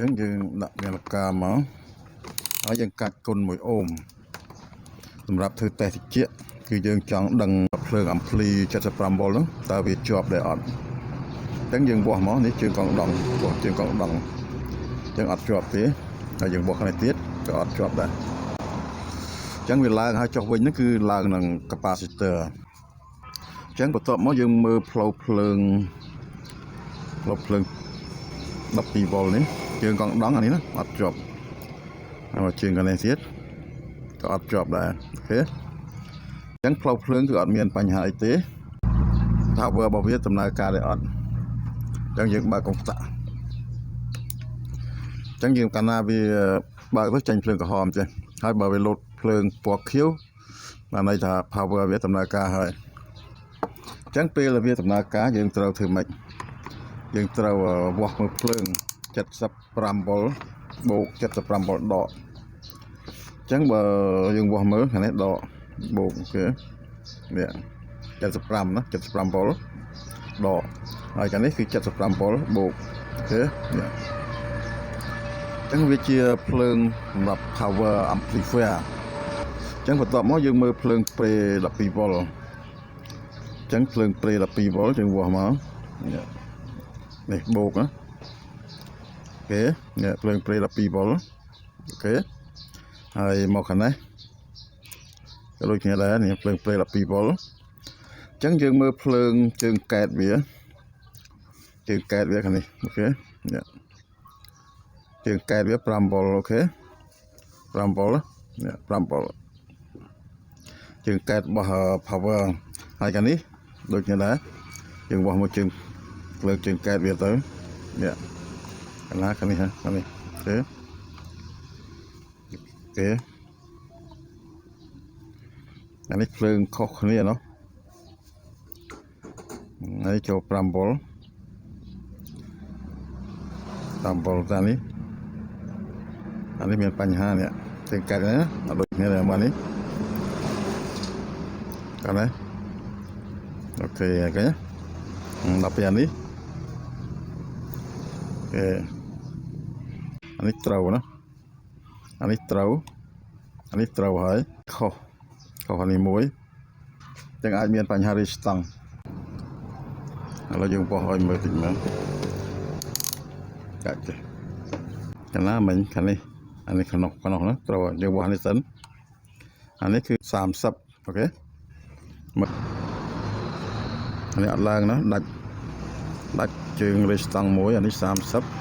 ចឹងយើងដាក់វាលកាមកហើយយើងកាត់គុណមួយអូមសម្រាប់ធ្វើតេស្តតិចគឺយើងចង់ដឹងភ្លើងអំភ្លី75វ៉ុលហ្នឹងតើវាជាប់ដែរអត់ចឹងយើងវាស់មកនេះជើងកង់ដង់វាស់ជើងកង់ដង់ចឹងអត់ជាប់ទេហើយយើងវាស់ខាងនេះទៀតក៏អត់ជាប់ដែរចឹងវាឡើងហើយចុះវិញហ្នឹងគឺឡើងនឹង capacitor ចឹងបន្ទាប់មកយើងមើលផ្លូវភ្លើង12វ៉ុលនេះជើងកង់ដង់អានេះណាអត់ជាប់ហើយជើងខាងនេះទៀតក៏អត់ជាប់ដែរអូខេចឹងផ្លូវភ្លើងគឺអត់មានបញ្ហាអីទេ power របស់វាដំណើរការដែរអត់ចឹងយើងបើកកុងតាក់ចឹងយើងកាលណាវាបើកទៅចាញ់ភ្លើងក្រហមចេះហើយបើវាលោតភ្លើងពណ៌ខៀវបានន័យថា power វាដំណើរការហើយចឹងពេលវាដំណើរការយើងត្រូវធ្វើម៉េចយើងត្រូវវាស់មើលភ្លើង75វ៉ុលបូក75វ៉ុលដកចឹងបើយើងវាស់មើលខាងនេះដកបូកគេនេះ75ណា75វ៉ុលដកហើយខាងនេះគឺ75វ៉ុលបូកអូខេនេះចឹងវាជាភ្លើងសម្រាប់ power amplifier ចឹងបន្ទាប់មកយើងមើលភ្លើងប្រេ12វ៉ុលចឹងភ្លើងប្រេ12វ៉ុលយើងវាស់មកនេះបូកណាអូខេនេះភ្លើងប្រេ12វ៉ុលអូខេហើយមកខាងនេះក៏ដូចគ្នាដែរនេះភ្លើងប្រេ12វ៉ុលចឹងយើងមើលភ្លើងជើងកែតវាខាងនេះអូខេនេះជើងកែតវា5វ៉ុលអូខេ5វ៉ុលនេះ5វ៉ុលជើងកែតរបស់ power ហើយខាងនេះដូចគ្នាដែរយើងវាស់មកជើងភ្លើងជើងកែតវាទៅនេះខាងណាខាងនេះហ៎ខាងនេះអូខេអានេះភ្លើងខុសគ្នាណោះហើយចូល5វ៉ុលតាមនេះអានេះមានបញ្ហានេះជើងកាត់ណាអត់ដូចគ្នាដែរមកនេះកាត់ណាអូខេអូខេដល់ពេលអានេះអានេះត្រូវណាអានេះត្រូវហើយខុសអានេះមួយចឹងអាចមានបញ្ហារីស្តង់ឥឡូវយើងបោះឲ្យមើលតិចមើលកាច់ចេះកាលណាមិញខាងនេះអានេះខ្នោះណាត្រូវយើងបោះនេះសិនអានេះគឺ30អូខេមើលអានេះអត់ឡើងណាដាច់ជើងរីស្តង់មួយអានេះ30